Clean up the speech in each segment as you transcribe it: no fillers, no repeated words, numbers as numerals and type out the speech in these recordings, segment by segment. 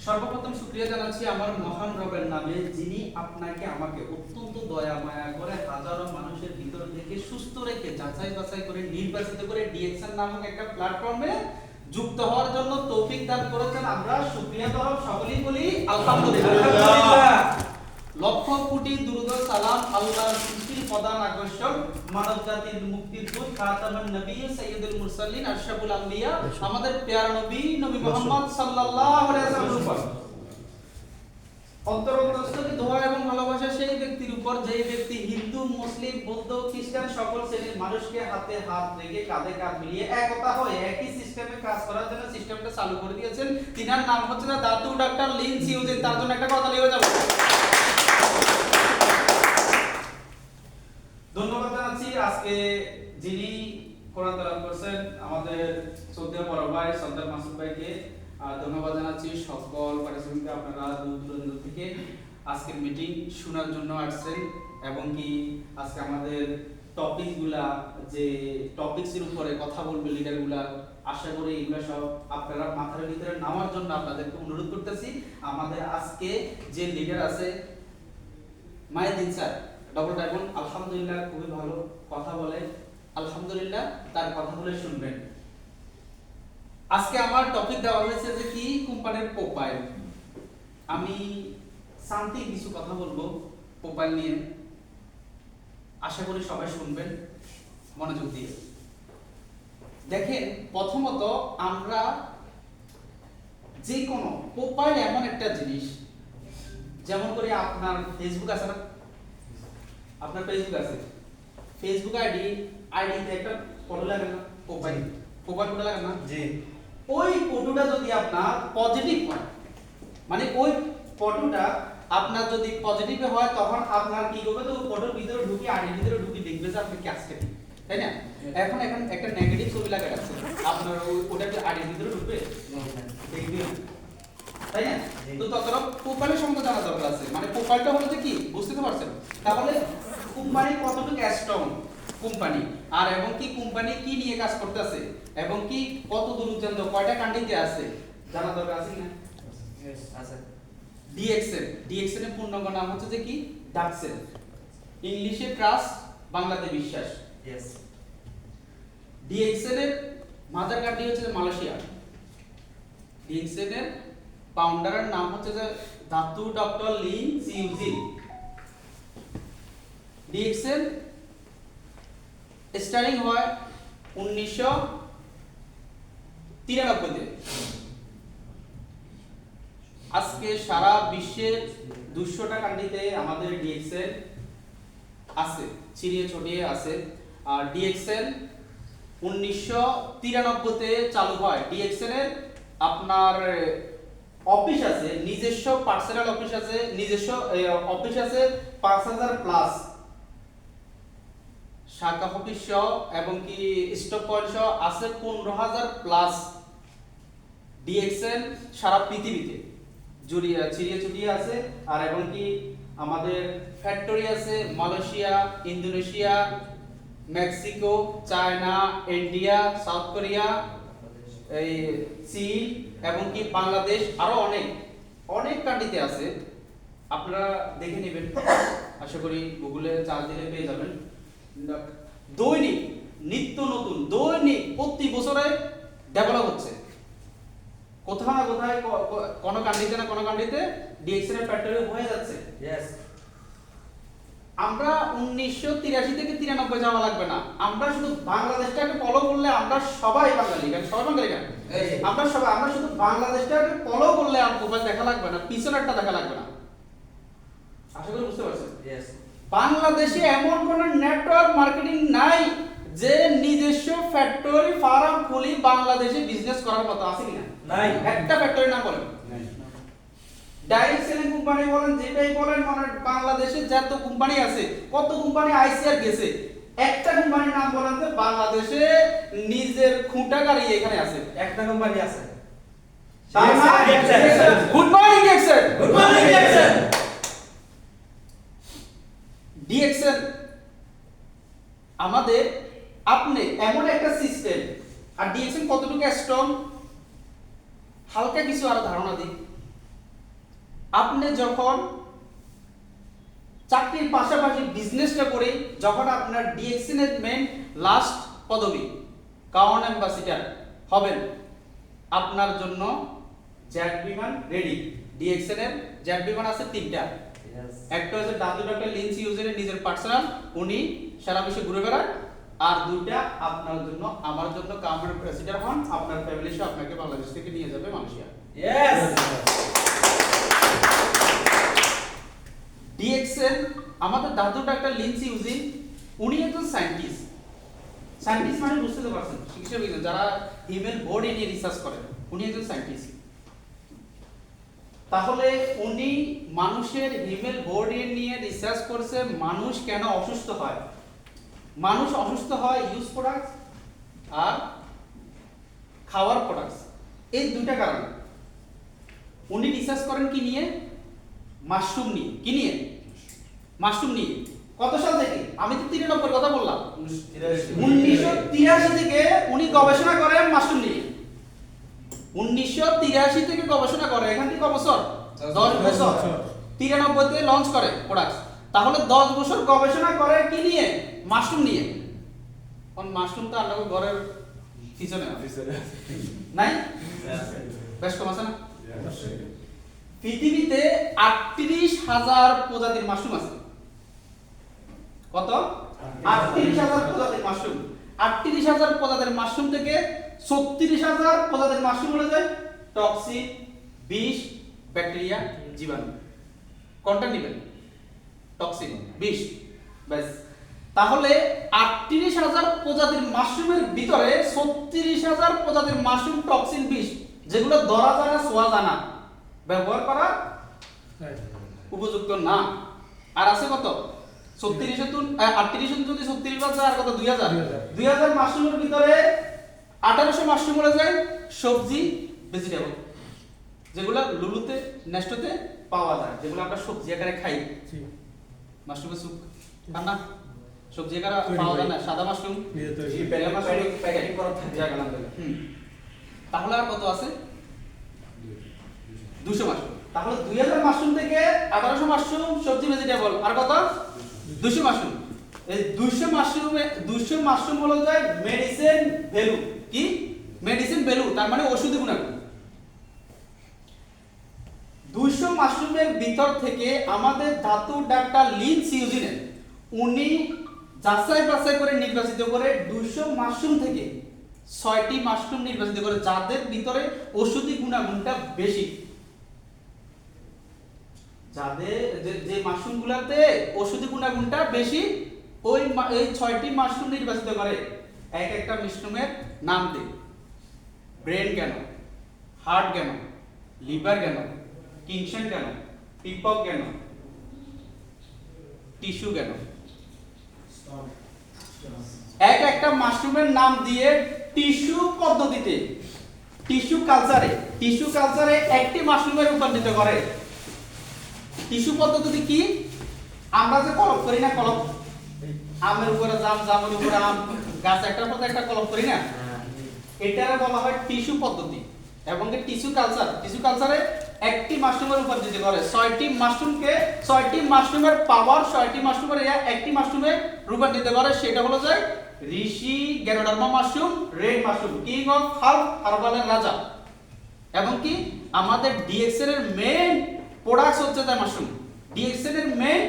সর্বপ্রথম শুকরিয়া জানাচ্ছি আমার মহান রবের নামে, যিনি আপনাকে আমাকে অত্যন্ত দয়া মায়া করে হাজারো মানুষের ভিতর থেকে সুস্থ রেখে যাচাই বাছাই করে নির্বাচিত করে ডিএক্সএন নামক একটা প্ল্যাটফর্মে যুক্ত হওয়ার জন্য তৌফিক দান করেছেন। আমরা শুকরিয়া তরফ সকলেই বলি আলহামদুলিল্লাহ। লক্ষ কোটি দুরূদ সালাম আল্লাহর সৃষ্টির প্রধান আকর্ষণ, মানব জাতির মুক্তির দূত, খাতামুন নবী, সাইয়্যিদুল মুরসালিন, আশরাফুল আম্বিয়া, আমাদের প্যারা নবী নবী মুহাম্মদ সাল্লাল্লাহু আলাইহি ওয়াসাল্লামের উপর অন্তরস্থকে দোয়া এবং ভালোবাসা সেই ব্যক্তির উপর যেই ব্যক্তি হিন্দু, মুসলিম, বৌদ্ধ, খ্রিস্টান সকল শ্রেণীর মানুষকে হাতে হাত রেখে কাঁধে কাঁধ মিলিয়ে একতা হয়ে একই সিস্টেমে কাজ করার জন্য সিস্টেমটা চালু করে দিয়েছেন। তিনার নাম হচ্ছে দাতু ডক্টর লিন সিউজিন। তার জন্য একটা কথা লিখে যাবে। ধন্যবাদ জানাচ্ছি আজকে যিনি কোরআন তেলাওয়াত করছেন আমাদের শ্রদ্ধেয় বড় ভাই সর্দার মাসুদ ভাইকে। ধন্যবাদ জানাচ্ছি সকল পার্টিসিপেন্টকে, আপনারা দূর দূরান্ত থেকে আজকের মিটিং শোনার জন্য আসছেন এবং কি আজকে আমাদের টপিকগুলা যে টপিকসের উপরে কথা বলবে লিডারগুলা, আশা করি এগুলা সব আপনারা মাথার ভিতরে নামার জন্য আপনাদেরকে অনুরোধ করতেছি। আমাদের আজকে যে লিডার আছে মাইদিন স্যার, ডবল ডায়মন্ড, আলহামদুলিল্লাহ খুবই ভালো কথা বলে, আলহামদুলিল্লাহ তার কথাগুলো শুনবেন। আজকে আমার টপিক দেওয়া হয়েছে যে কি কোম্পানির প্রোফাইল। আমি শান্তি কিছু কথা বলবো প্রোফাইল নিয়ে, আশা করি সবাই শুনবেন মনোযোগ দিয়ে। দেখেন, প্রথমত আমরা যে কোনো প্রোফাইল এমন একটা জিনিস, যেমন করে আপনার ফেসবুক আছে না, আপনার ফেসবুক আছে, ফেসবুক আইডিতে একটা ফটো লাগে না, প্রোফাইল ফটো লাগে না জি। ওই ফটোটা যদি আপনার পজিটিভ হয়, মানে ওই ফটোটা আপনার যদি পজিটিভ হয়, তখন আপনার কি করবে, তো ফটোর ভিতরে ঢুকি আইডির ভিতরে ঢুকি দেখবে যে আপনি কি আসছে, তাই না? এখন একটা নেগেটিভ ছবি লাগা আছে, আপনার ওটা কি আইডির ভিতরে ঢুকবে? দেখবে না, তাই না? তো ততটা প্রোফাইলের সম্বন্ধে জানা দরকার আছে। মানে প্রোফাইলটা হলো যে কি, বুঝতে তো পারছেন? তাহলে কোম্পানি কতটুকু স্ট্রং কোম্পানি, আর এবং কি কোম্পানি কি নিয়ে কাজ করতেছে, এবং কি কত দূর পর্যন্ত কয়টা কান্ট্রিতে আছে জানা দরকার আছে কি না? यस আছে। ডিএক্সএন এর পূর্ণাঙ্গ নাম হচ্ছে যে কি, ডাকসেল, ইংলিশে ট্রাস্ট, বাংলাতে বিশ্বাস। यस। ডিএক্সএন এর মাদার কান্ট্রি হচ্ছে মালয়েশিয়া। ডিএক্সএন এর ফাউন্ডারের নাম হচ্ছে যে Datuk doctor Lim Siow Jin. DXN starting হয় 1993 তে। আজকে সারা বিশ্বের 200টা কান্ট্রিতে আমাদের ডিএক্সএন আছে, ছিড়িয়ে ছড়িয়ে আছে। আর ডিএক্সএন 1993 তে চালু হয়। ডিএক্সএন এর আপনার অফিস আছে, নিজস্ব পার্সোনাল অফিস আছে, নিজস্ব অফিস আছে 5000 প্লাস, শাখা অফিস এবং কি স্টক পয়েন্ট আছে 15000 প্লাস। ডিএক্সএন সারা পৃথিবীতে ছড়িয়ে ছিটিয়ে আছে। আর এবং কি আমাদের ফ্যাক্টরি আছে Malaysia, Indonesia, Mexico, China, India, south Korea, এই চীন এবং কি বাংলাদেশ, আরো অনেক অনেক কান্ট্রিতে আছে। আপনারা দেখে নেবেন, আশা করি গুগলে চার্জ দিলে পেয়ে যাবেন। দৈনিক নিত্য নতুন, দৈনিক প্রতি বছরে ডেভেলপ হচ্ছে, কোথাও না কোথায় কোন কান্ট্রিতে না কোন কান্ট্রিতে ডিএক্সএন এর ফ্যাক্টরি হয়ে যাচ্ছে। यस। আমরা 1983 থেকে 93 যাওয়া লাগবে না, আমরা শুধু বাংলাদেশটাকে ফলো করলে আমরা সবাই বাঙালি। সবাই বাঙালি কেন? আমরা সবাই, আমরা শুধু বাংলাদেশটাকে ফলো করলে আর প্রোফাইল দেখা লাগবে না, পিছনেরটা দেখা লাগবে না। আশা করি বুঝতে পারছেন। यस। বাংলাদেশে এমন কোন নেটওয়ার্ক মার্কেটিং নাই যে নিজস্ব ফ্যাক্টরি ফার্ম খুলি বাংলাদেশে বিজনেস করার মতো আছে কিনা? নাই। একটা ফ্যাক্টরি নাম বলেন। নাই। ডাইরেক্ট সেলিং কোম্পানি বলেন, যেটাই বলেন, মানে বাংলাদেশে যত কোম্পানি আছে, কত কোম্পানি আইসিআর গেছে, একটা কোম্পানির নাম বলেন যে বাংলাদেশে নিজের খুঁটা গাড়ি এখানে আছে। একটা কোম্পানি আছে। Good morning DXN. Good morning DXN. DXN আমাদের আপনি এমন একটা সিস্টেম, আর ডিএক্সএন কতটুকু স্ট্রং হালকা কিছু আরো ধারণা দিই। আপনি যখন চাকরির পাশাপাশি বিজনেসটা করে যখন আপনার ডিএক্সএন এর মেন লাস্ট পদবী কাউন অ্যাম্বাসিডার হবেন, আপনার জন্য জেট বিমান রেডি। ডিএক্সএন এর জেট বিমান আছে 3টা। একটা হচ্ছে ডক্টর লিন্সি ইউজারের নিজের পার্সোনাল, উনি সারা বিশ্বে ঘুরে বেড়ান। আর 2টা আপনার জন্য, আমার জন্য কাউন অ্যাম্বাসিডার হন, আপনার ফ্যামিলি সহ আপনাকে বাংলাদেশ থেকে নিয়ে যাবে মালয়েশিয়া। यस ডিএক্সএন আমাদের দাদু ডাক্তার লিন্সি ইউজিন, উনি একজন সায়েন্টিস্ট। সায়েন্টিস্ট মানে বুঝতে তো পারছেন, চিকিৎসা বিজ্ঞান যারা হিউম্যান বডি নিয়ে রিসার্চ করেন, উনি একজন সায়েন্টিস্ট। তাহলে উনি মানুষের হিউম্যান বডি নিয়ে রিসার্চ করছে মানুষ কেন অসুস্থ হয়। মানুষ অসুস্থ হয় ইউজ প্রোডাক্টস আর খাওয়ার প্রোডাক্টস, এই 2টা কারণে। উনি রিসার্চ করেন কি নিয়ে? মাশরুম নিয়ে। কি নিয়ে? মাশরুম নিয়ে। কত সাল থেকে? আমি তো 93 কথা বললাম। 1983 থেকে উনি গবেষণা করেন মাশরুম নিয়ে। 1983 থেকে গবেষণা করে, এখান থেকে কত বছর? 10 বছর। 93 তে লঞ্চ করে প্রোডাক্ট। তাহলে 10 বছর গবেষণা করে কি নিয়ে? মাশরুম নিয়ে। কোন মাশরুম তো আপনাদের ঘরের পিছনে নাই? বেশ কম আছে না? পৃথিবীতে 38,000 প্রজাতির মাশরুম আছে। কত? 38,000 প্রজাতির মাশরুম। 38,000 প্রজাতির মাশরুম থেকে 36,000 প্রজাতির মাশরুম হলো যায় টক্সিন, বিষ, ব্যাকটেরিয়া, জীবাণু। কোনটা নেবেন? টক্সিন, বিষ। ব্যাস। তাহলে 38,000 প্রজাতির মাশরুমের ভিতরে 36,000 প্রজাতির মাশরুম টক্সিন, বিষ, যেগুলো ধরা যায় না, ছোঁয়া যায় না, ব্যবহার করা উপযুক্ত না। আর আছে কত? 38 যদি 36 বাদ যায় আর কত? 2000 মাশরুমের ভিতরে 1800 মাশরুম বলা যায় সবজি, ভেজিটেবল, যেগুলো লুলুতে নেস্টোতে পাওয়া যায়, যেগুলো আমরা সবজি আকারে খাই। মাশরুমের স্যুপ খান না? সবজি আকারে পাওয়া যায় না, সাদা মাশরুম প্যাকেটিং করা থাকে। তাহলে আর কত আছে? 200 মাশরুম। তাহলে 2000 মাশরুম থেকে 1800 মাশরুম সবজি, ভেজিটেবল, আর কত? 200 মাশরুম। এই 200 মাশরুম হলো যায় মেডিসিন ভ্যালু। কি? মেডিসিন ভ্যালু, তার মানে ওষুধি গুণাগুণ। 200 মাশরুমের ভিতর থেকে আমাদের ধাতু ডাক্তার লিন্সি ইউজিন, উনি যাচাই বাছাই করে নির্বাচিত করে 200 মাশরুম থেকে 6টি মাশরুম নির্বাচিত করে যাদের ভিতরে ওষুধি গুণাগুণটা বেশি। যাদের যে মাশরুমগুলোতে ওষুধি গুণাগুণটা বেশি, ওই 6টি মাশরুম নির্বাচিত করে। এক একটা মাশরুমের নাম দেই। ব্রেন কেন, হার্ট কেন, লিভার কেন, কিংশন কেন, পিপক কেন, টিস্যু কেন, এক একটা মাশরুমের নাম দিয়ে টিস্যু পদ্ধতিতে, টিস্যু কালচারে একটি মাশরুমে রূপান্তরিত করে। টিস্যু পদ্ধতি কি? আমরা যে কলপ করি না, কলপ আমের উপরে জাম, জামের উপরে আম, গাছ একটার পর একটা কলপ করি না, এটারে বলা হয় টিস্যু পদ্ধতি। এবং টিস্যু কালচারে একটি মাশরুমে রূপান্তরিত করে। 6টি মাশরুমের পাওয়ার, 6টি মাশরুমের একটি মাশরুমে রূপান্তরিত করে। সেটা হলো যায় reishi ganoderma mushroom, red mushroom, king of হার্বালের রাজা। এবং কি আমাদের ডিএক্সএন এর মেইন প্রোডাক্টস হচ্ছে তার মাশরুম। ডিএক্সএন এর মেইন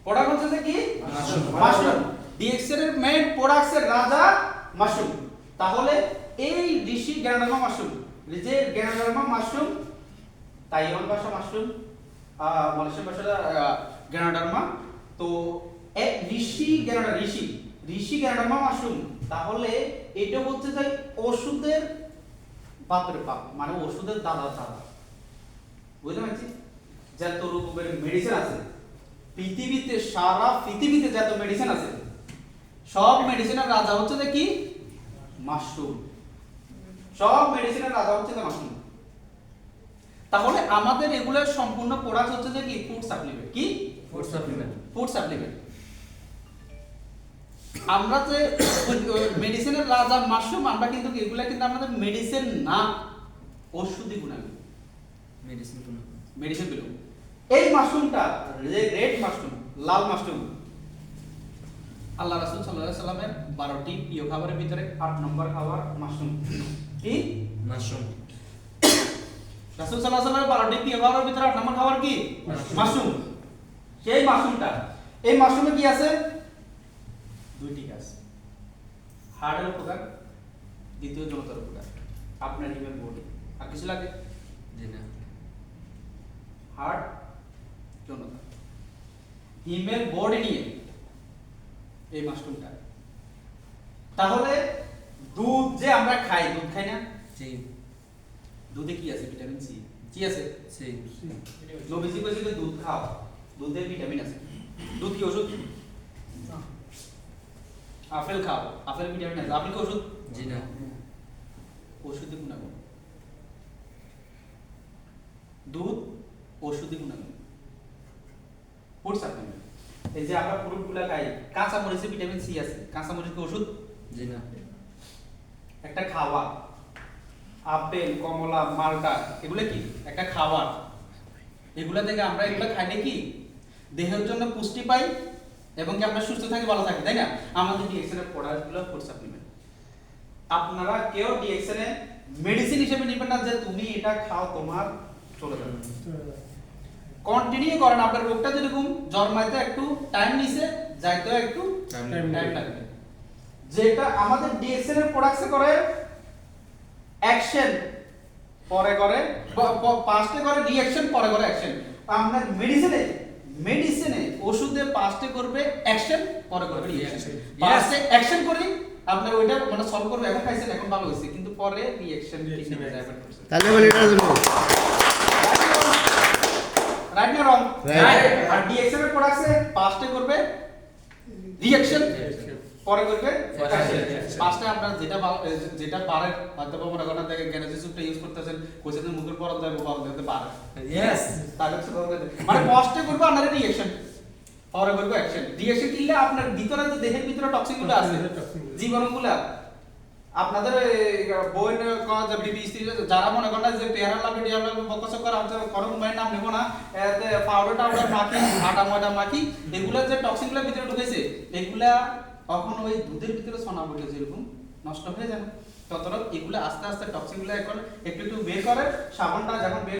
প্রোডাক্ট হচ্ছে কি? মাশরুম। ডিএক্সএন এর মেইন প্রোডাক্টস এর রাজা মাশরুম। তাহলে এই ঋষি গ্যানোডার্মা মাশরুম, যে গ্যানোডার্মা মাশরুম, তাইওয়ান ভাষা মাশরুম, মালয়েশিয়ান ভাষা গ্যানোডার্মা, তো এক ঋষি গ্যানোডার্মা মাশরুম। তাহলে এটা হচ্ছে যে ওষুধের বাপের বাপ, মানে ওষুধের দাদা। বুঝতে পারছি? যত রকমের মেডিসিন আছে পৃথিবীতে, সারা পৃথিবীতে যত মেডিসিন আছে, সব মেডিসিনের রাজা হচ্ছে যে কি? মাশরুম। সব মেডিসিনের রাজা হচ্ছে যে মাশরুম। তাহলে আমাদের এগুলোর সম্পূর্ণ প্রোডাক্ট হচ্ছে যে কি? Food supplement. কি? Food supplement. আমরা যে মেডিসিনের রাজা মাশরুম, আমরা কিন্তু এগুলা কিন্তু আমাদের মেডিসিন না, ওষুধি গুণাগুণ। Medicine below. এই মাশরুমটা রেড মাশরুম, লাল মাশরুম, আল্লাহ রাসূল সাল্লাল্লাহু আলাইহি সাল্লামের 12টি প্রিয় খাবারের ভিতরে 8 নম্বর খাবার মাশরুম। কি মাশরুম। রাসূল সাল্লাল্লাহু আলাইহি সাল্লামের 12টি প্রিয় খাবারের ভিতরে 8 নম্বর খাবার কি? মাশরুম। সেই মাশরুমটা, এই মাশরুমে কি আছে? দুইটি কাজ। হার্টের উপকার, দ্বিতীয় জনতার উপকার, আপনার হিউম্যান বডি। আর কিছু লাগে? জি না। হার্ট, জনতা, হিউম্যান বডি নিয়ে এই মাশরুমটা। তাহলে দুধ যে আমরা খাই, দুধ খাই না? জি। দুধে কি আছে? Vitamin C. কি আছে? সি। নবীজি বলেছে যে দুধ খাও, দুধে ভিটামিন আছে। দুধ কি ওষুধ? আপেল খাও, আপেল ভিটামিন আছে। আপেল কি ওষুধ? জি না। ওষুধি গুণাগুণ। দুধ ওষুধি গুণাগুণ। Food supplement. এই যে আমরা ফ্রুটগুলা খাই, কাঁচা মরিচে ভিটামিন সি আছে। কাঁচা মরিচ কি ওষুধ? জি না। একটা খাবার। আপেল, কমলা, মালটা এগুলো কি? একটা খাবার। এগুলা থেকে আমরা এগুলা খাইলে কি দেহের জন্য পুষ্টি পাই এবং কি আমরা সুস্থ থাকি, ভালো থাকি, তাই না? আমাদের ডিএক্সএন এর প্রোডাক্টগুলো ফুড সাপ্লিমেন্ট। আপনারা কেউ ডিএক্সএন এ মেডিসিন হিসেবে নেবেন না যে তুমি এটা খাও তোমার চলে যাবে। কন্টিনিউ করেন। আপনার রোগটা যেরকম জন্মাইতে একটু টাইম নিছে, যাইতেও একটু টাইম লাগবে। যেটা আমাদের ডিএক্সএন এর প্রোডাক্টসে করে অ্যাকশন পরে করে, পাস্টে করে রিঅ্যাকশন, পরে করে অ্যাকশন। আপনার মেডিসিনে ওষুধে পাস্টে করবে অ্যাকশন, পরে করবে রিঅ্যাকশন। পাস্টে অ্যাকশন করি আপনার ওইটা মানে সলভ করবে, এখন খাইছেন এখন ভালো হইছে, কিন্তু পরে রিঅ্যাকশন ঠিক নেবে যায়। তাহলে বলি এটা জন্য রাইট না রং? Right. আর ডিএক্সএন এর প্রোডাক্টসে পাস্টে করবে রিঅ্যাকশন, পরে করবে পাঁচটা। আপনার যেটা পারেন, হয়তো মনে করেন দেখেন গ্যানাজিসুপটা ইউজ করতেছেন, কোচের মুখের পরত যাবে পরত দিতে পারে। ইয়েস। তাহলে মানে পাস্টে করবে আপনার রিঅ্যাকশন, পরে করবে অ্যাকশন। রিঅ্যাকশন কিনলে আপনার ভিতরে যে দেহের ভিতরে টক্সিন গুলো আছে, জীবাণুগুলা আপনাদের বই যে বিবিসি যারা মনে করেন যে পেয়ারা লাগবে ডিয়া লাগবে ফোকাস করে আমাদের করম মাইন্ড নাম নেব না, এতে পাউডার মাখি, আটা ময়দা মাখি, এগুলা যে টক্সিনগুলো ভিতরে ঢুকেছে এগুলা তখন ওই দুধের ভিতরে সোনা বটে যেরকম নষ্ট হয়ে যাবে। ততটা এগুলো আস্তে আস্তে টক্সিনগুলো এখন একটু একটু বের করে, সাবানটা যখন বের